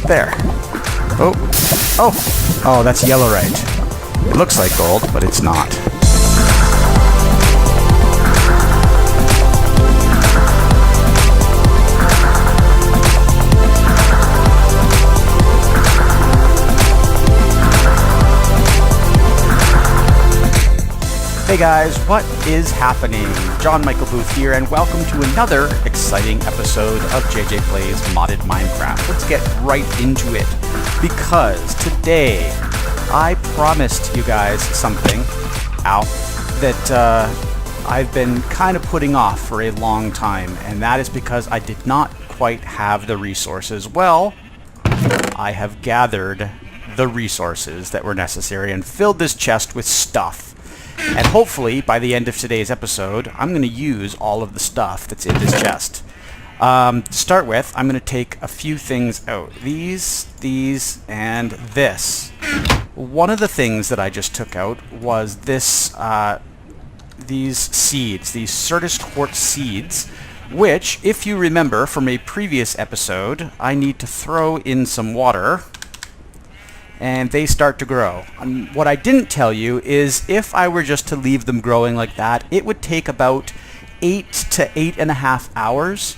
There. Oh. Oh. Oh, that's yellowite. It looks like gold, but it's not. Hey guys, what is happening? Jon-Michael Booth here, and welcome to another exciting episode of JJ Plays Modded Minecraft. Let's get right into it, because today I promised you guys something, that I've been kind of putting off for a long time, and that is because I did not quite have the resources. Well, I have gathered the resources that were necessary and filled this chest with stuff. And hopefully, by the end of today's episode, I'm going to use all of the stuff that's in this chest. To start with, I'm going to take a few things out. These, and this. One of the things that I just took out was this, these seeds, these Certus quartz seeds, which, if you remember from a previous episode, I need to throw in some water, and they start to grow. What I didn't tell you is if I were just to leave them growing like that, it would take about 8 to 8.5 hours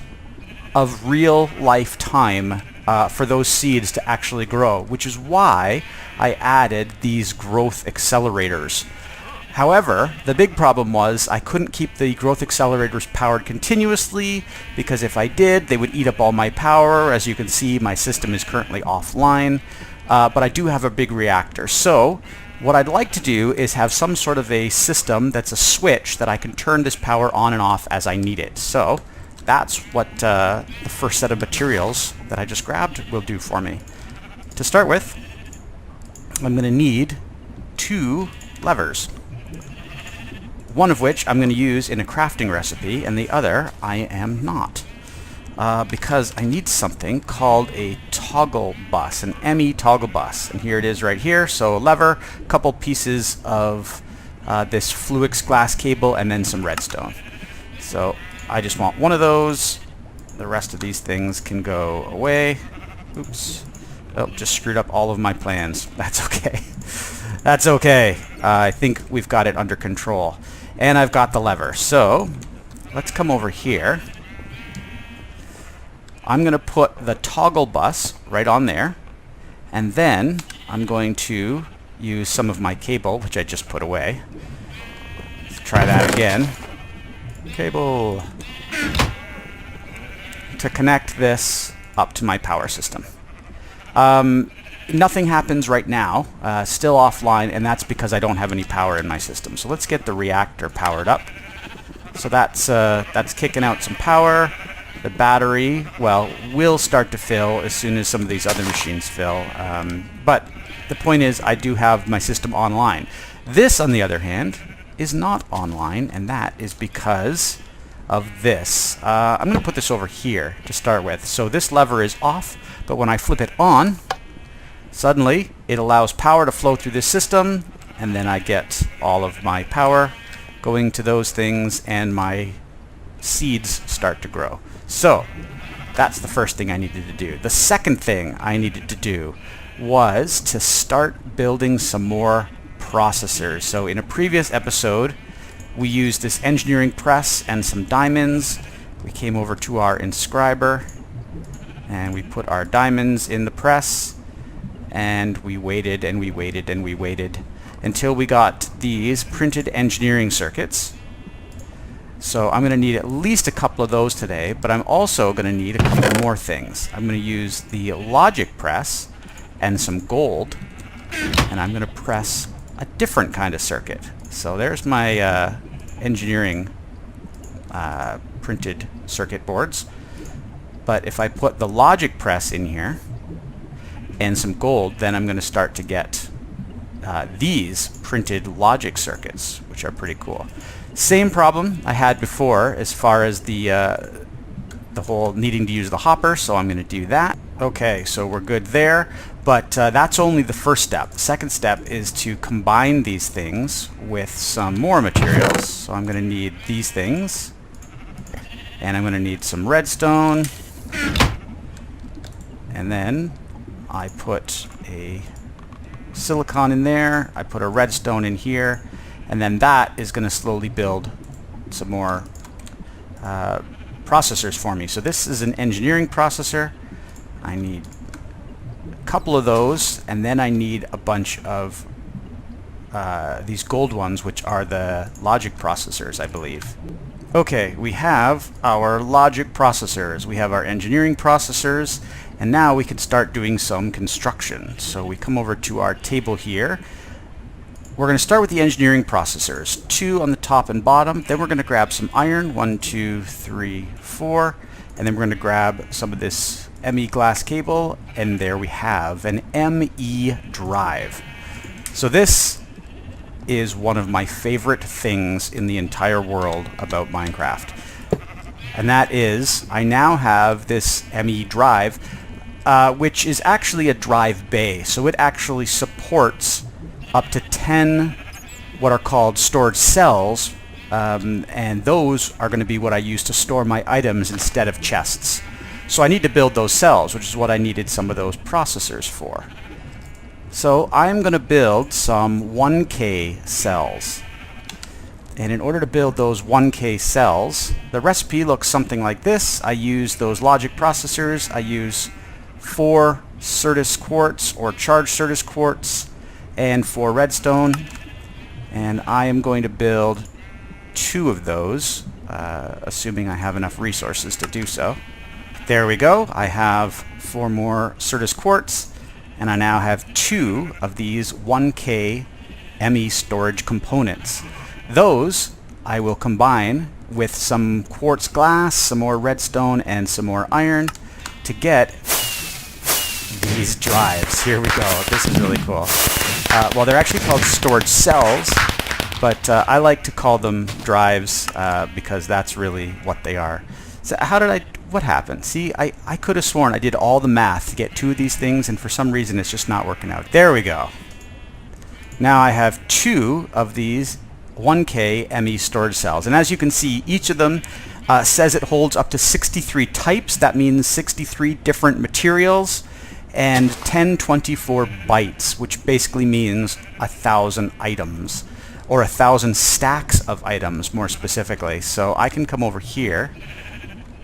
of real life time for those seeds to actually grow, which is why I added these growth accelerators. However, the big problem was I couldn't keep the growth accelerators powered continuously, because if I did, they would eat up all my power. As you can see, my system is currently offline. But I do have a big reactor. So what I'd like to do is have some sort of a system that's a switch that I can turn this power on and off as I need it. So that's what the first set of materials that I just grabbed will do for me. To start with, I'm going to need 2 levers. One of which I'm going to use in a crafting recipe, and the other I am not. Because I need something called a toggle bus, an ME toggle bus. And here it is right here. So a lever, a couple pieces of this Fluix glass cable, and then some redstone. So I just want one of those. The rest of these things can go away. Oops. Oh, just screwed up all of my plans. That's okay. That's okay. I think we've got it under control. And I've got the lever. So let's come over here. I'm going to put the toggle bus right on there, and then I'm going to use some of my cable, which I just put away. Let's try that again. Cable. To connect this up to my power system. Nothing happens right now, still offline, and that's because I don't have any power in my system. So let's get the reactor powered up. So that's kicking out some power. The battery, well, will start to fill as soon as some of these other machines fill. But the point is, I do have my system online. This, on the other hand, is not online, and that is because of this. I'm going to put this over here to start with. So this lever is off, but when I flip it on, suddenly it allows power to flow through this system, and then I get all of my power going to those things, and my seeds start to grow. So that's the first thing I needed to do. The second thing I needed to do was to start building some more processors. So in a previous episode, we used this engineering press and some diamonds. We came over to our inscriber, and we put our diamonds in the press, and we waited and we waited and we waited until we got these printed engineering circuits. So I'm going to need at least a couple of those today, but I'm also going to need a couple more things. I'm going to use the logic press and some gold, and I'm going to press a different kind of circuit. So there's my engineering printed circuit boards. But if I put the logic press in here and some gold, then I'm going to start to get these printed logic circuits, which are pretty cool. Same problem I had before as far as the whole needing to use the hopper, so I'm going to do that. Okay, so we're good there, but that's only the first step. The second step is to combine these things with some more materials. So I'm going to need these things, and I'm going to need some redstone, and then I put a silicon in there, I put a redstone in here, and then that is going to slowly build some more processors for me. So this is an engineering processor. I need a couple of those, and then I need a bunch of these gold ones, which are the logic processors, I believe. Okay, we have our logic processors, we have our engineering processors, and now we can start doing some construction. So we come over to our table here. We're going to start with the engineering processors, 2 on the top and bottom. Then we're going to grab some iron, 1, 2, 3, 4, and then we're going to grab some of this ME glass cable, and there we have an ME drive. So this is one of my favorite things in the entire world about Minecraft. And that is, I now have this ME drive, which is actually a drive bay. So it actually supports up to 10 what are called storage cells, and those are going to be what I use to store my items instead of chests. So I need to build those cells, which is what I needed some of those processors for. So I'm going to build some 1K cells. And in order to build those 1K cells, the recipe looks something like this. I use those logic processors. I use 4 Certus quartz or charged Certus quartz and 4 redstone. And I am going to build 2 of those, assuming I have enough resources to do so. There we go. I have 4 more Certus quartz, and I now have 2 of these 1K ME storage components. Those I will combine with some quartz glass, some more redstone, and some more iron to get these drives. Here we go. This is really cool. Well, they're actually called storage cells, but I like to call them drives because that's really what they are. So what happened? See, I could have sworn I did all the math to get 2 of these things, and for some reason it's just not working out. There we go. Now I have 2 of these 1K ME storage cells, and as you can see, each of them says it holds up to 63 types. That means 63 different materials and 1024 bytes, which basically means 1,000 items, or 1,000 stacks of items more specifically. So I can come over here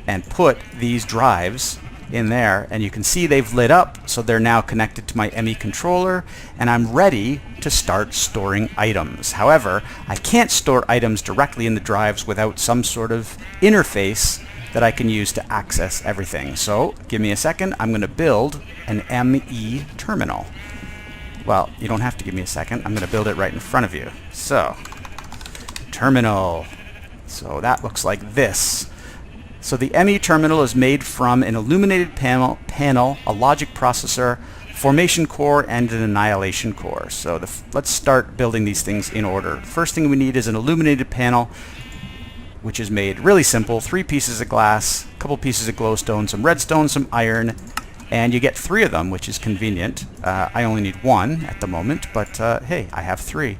and put these drives in there, and you can see they've lit up, so they're now connected to my ME controller, and I'm ready to start storing items. However, I can't store items directly in the drives without some sort of interface that I can use to access everything. So give me a second. I'm going to build an ME terminal. Well, you don't have to give me a second. I'm going to build it right in front of you. So, terminal. So that looks like this. So the ME terminal is made from an illuminated panel, a logic processor, formation core, and an annihilation core. So let's start building these things in order. First thing we need is an illuminated panel, which is made really simple. 3 pieces of glass, a couple pieces of glowstone, some redstone, some iron, and you get 3 of them, which is convenient. I only need 1 at the moment, but hey, I have 3.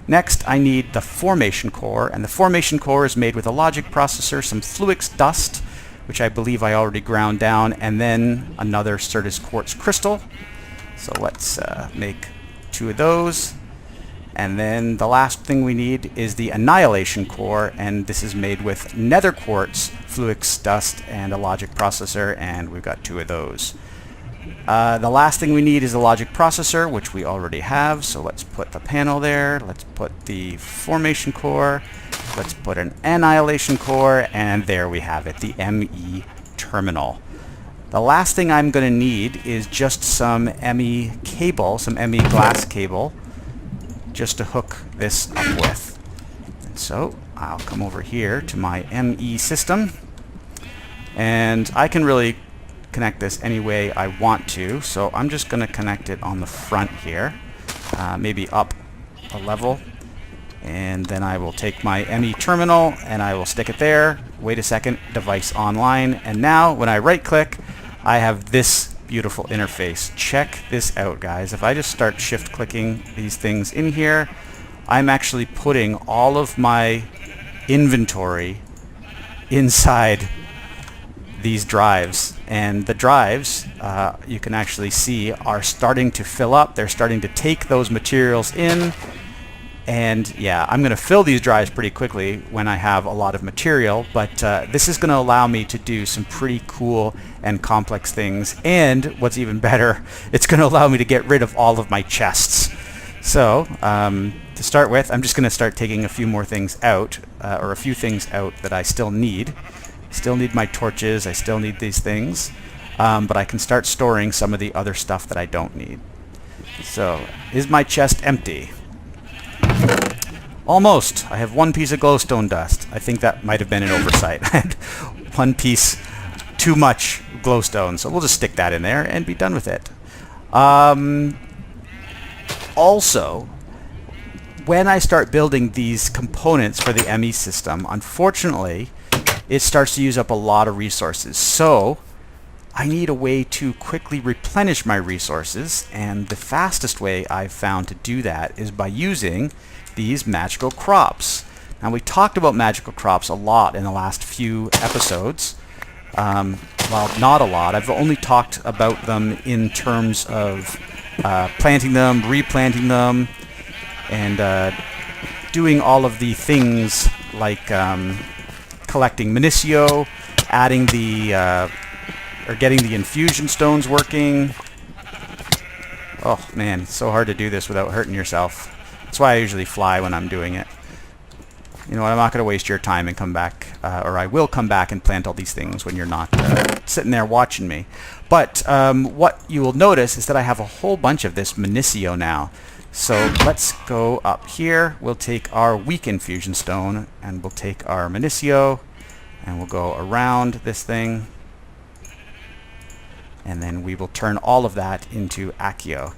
Next, I need the formation core, and the formation core is made with a logic processor, some Fluix dust, which I believe I already ground down, and then another Certus quartz crystal. So let's make 2 of those. And then the last thing we need is the annihilation core, and this is made with nether quartz, Fluix dust, and a logic processor, and we've got 2 of those. The last thing we need is the logic processor, which we already have, so let's put the panel there, let's put the formation core, let's put an annihilation core, and there we have it, the ME terminal. The last thing I'm going to need is just some ME cable, some ME glass cable, just to hook this up with. And so I'll come over here to my ME system, and I can really connect this any way I want to, so I'm just going to connect it on the front here, maybe up a level, and then I will take my ME terminal and I will stick it there. Wait a second, device online, and now when I right click I have this beautiful interface. Check this out, guys. If I just start shift clicking these things in here, I'm actually putting all of my inventory inside these drives, and the drives, you can actually see, are starting to fill up. They're starting to take those materials in. And yeah, I'm going to fill these drives pretty quickly when I have a lot of material, but this is going to allow me to do some pretty cool and complex things. And what's even better, it's going to allow me to get rid of all of my chests. So to start with, I'm just going to start taking a few more things out, or a few things out that I still need. Still need my torches, I still need these things, but I can start storing some of the other stuff that I don't need. So, is my chest empty? Almost. I have one piece of glowstone dust. I think that might have been an oversight. I had one piece too much glowstone, so we'll just stick that in there and be done with it. Also, when I start building these components for the ME system, unfortunately, it starts to use up a lot of resources. So, I need a way to quickly replenish my resources, and the fastest way I've found to do that is by using these magical crops. Now, we talked about magical crops a lot in the last few episodes. Well, not a lot. I've only talked about them in terms of planting them, replanting them, and doing all of the things like collecting Minicio, adding the or getting the infusion stones working. Oh man, it's so hard to do this without hurting yourself. That's why I usually fly when I'm doing it. You know what, I'm not going to waste your time and come back, or I will come back and plant all these things when you're not sitting there watching me. But what you will notice is that I have a whole bunch of this Minicio now. So let's go up here. We'll take our weak infusion stone, and we'll take our Minicio, and we'll go around this thing. And then we will turn all of that into Accio.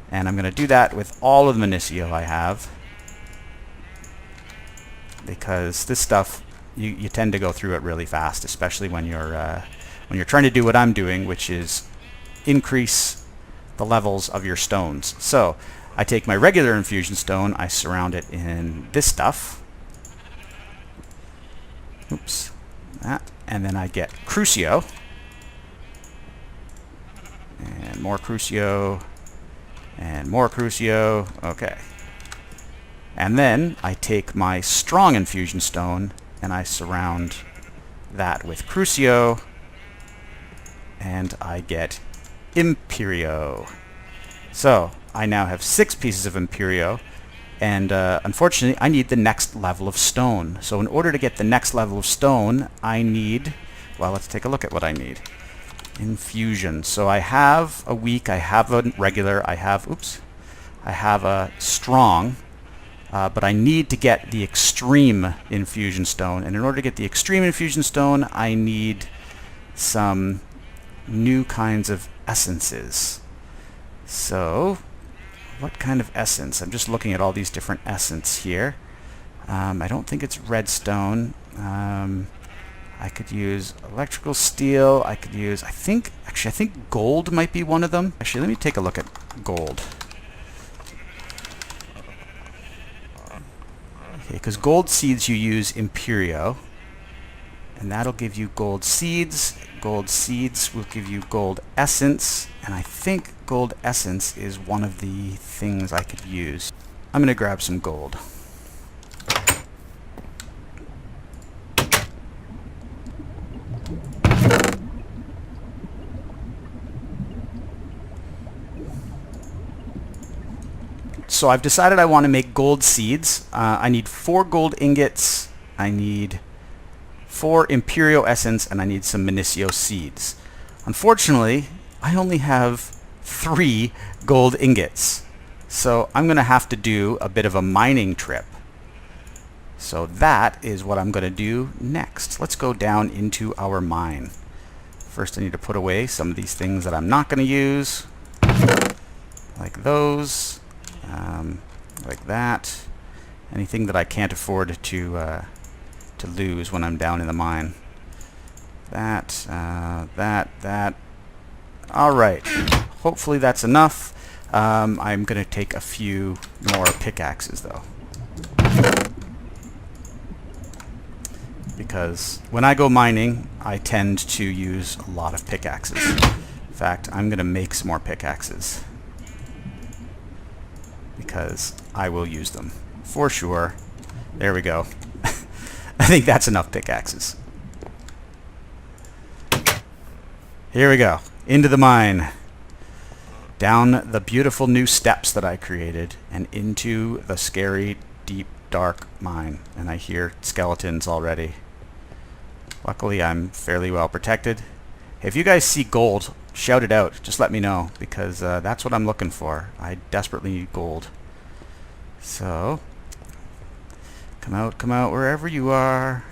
And I'm going to do that with all of the Minicio I have, because this stuff, you tend to go through it really fast, especially when you're trying to do what I'm doing, which is increase the levels of your stones. So I take my regular infusion stone, I surround it in this stuff. Oops. That. And then I get Crucio. And more Crucio. And more Crucio. Okay. And then I take my strong infusion stone and I surround that with Crucio. And I get Imperio. So I now have 6 pieces of Imperio. And unfortunately, I need the next level of stone. So in order to get the next level of stone, I need... Well, let's take a look at what I need. Infusion. So I have a weak, I have a regular, I have a strong, but I need to get the extreme infusion stone. And in order to get the extreme infusion stone, I need some new kinds of essences. So, what kind of essence? I'm just looking at all these different essence here. I don't think it's redstone. I could use electrical steel. I could use, I think gold might be one of them. Actually, let me take a look at gold. Okay, because gold seeds you use Imperio, and that'll give you gold seeds. Gold seeds will give you gold essence, and I think gold essence is one of the things I could use. I'm going to grab some gold. So I've decided I want to make gold seeds. I need 4 gold ingots, I need 4 Imperio essence, and I need some Minicio seeds. Unfortunately, I only have 3 gold ingots. So I'm going to have to do a bit of a mining trip. So that is what I'm going to do next. Let's go down into our mine. First I need to put away some of these things that I'm not going to use. Like those. Like that. Anything that I can't afford to lose when I'm down in the mine. That. Alright. Hopefully that's enough. I'm going to take a few more pickaxes though. because when I go mining, I tend to use a lot of pickaxes. In fact, I'm going to make some more pickaxes because I will use them for sure. There we go. I think that's enough pickaxes. Here we go. Into the mine. Down the beautiful new steps that I created and into the scary, deep, dark mine. And I hear skeletons already. Luckily, I'm fairly well protected. If you guys see gold, shout it out. Just let me know, because that's what I'm looking for. I desperately need gold. So, come out wherever you are.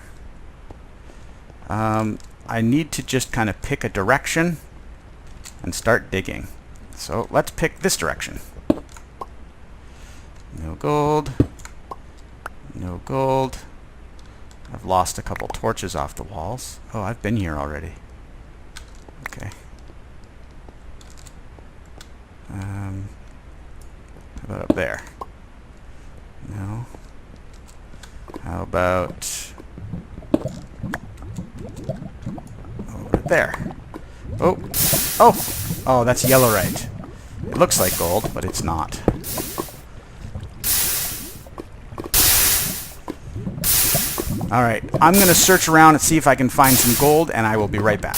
I need to just kind of pick a direction and start digging. So let's pick this direction. No gold. No gold. I've lost a couple torches off the walls. Oh, I've been here already. Okay. How about up there? No. How about over there? Oh! Oh! Oh, that's yellowite. It looks like gold, but it's not. Alright, I'm going to search around and see if I can find some gold, and I will be right back.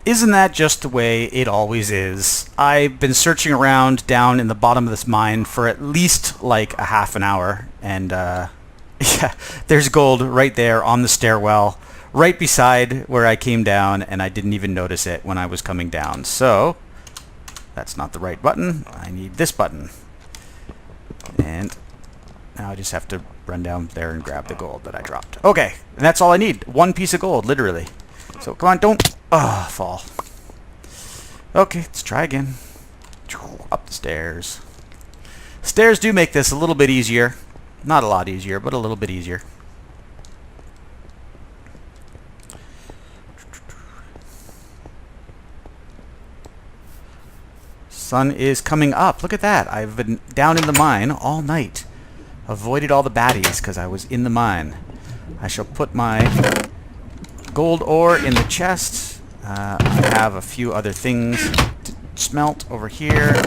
Isn't that just the way it always is? I've been searching around down in the bottom of this mine for at least like a half an hour, and yeah, there's gold right there on the stairwell, right beside where I came down, and I didn't even notice it when I was coming down. So, that's not the right button. I need this button. And now I just have to run down there and grab the gold that I dropped. Okay, and that's all I need. One piece of gold, literally. So come on, don't fall. Okay, let's try again. Up the stairs. Stairs do make this a little bit easier. Not a lot easier, but a little bit easier. Sun is coming up. Look at that. I've been down in the mine all night. Avoided all the baddies because I was in the mine. I shall put my gold ore in the chest. I have a few other things to smelt over here,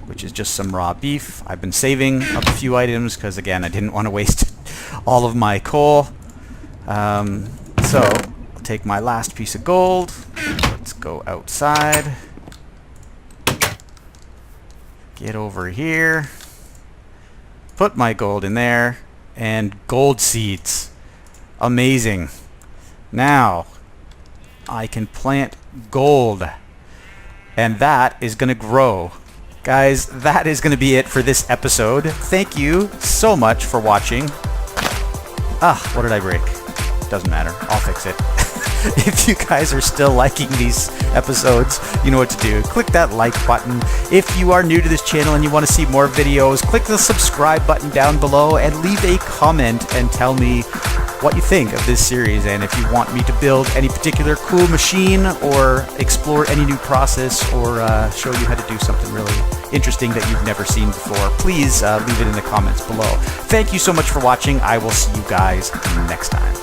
which is just some raw beef. I've been saving up a few items because, again, I didn't want to waste all of my coal. So I'll take my last piece of gold. Let's go outside. Get over here. Put my gold in there. And gold seeds. Amazing. Now, I can plant gold. And that is going to grow. Guys, that is going to be it for this episode. Thank you so much for watching. What did I break? Doesn't matter. I'll fix it. If you guys are still liking these episodes, you know what to do. Click that like button. If you are new to this channel and you want to see more videos, click the subscribe button down below and leave a comment and tell me what you think of this series, and if you want me to build any particular cool machine or explore any new process or show you how to do something really interesting that you've never seen before, please leave it in the comments below. Thank you so much for watching. I will see you guys next time.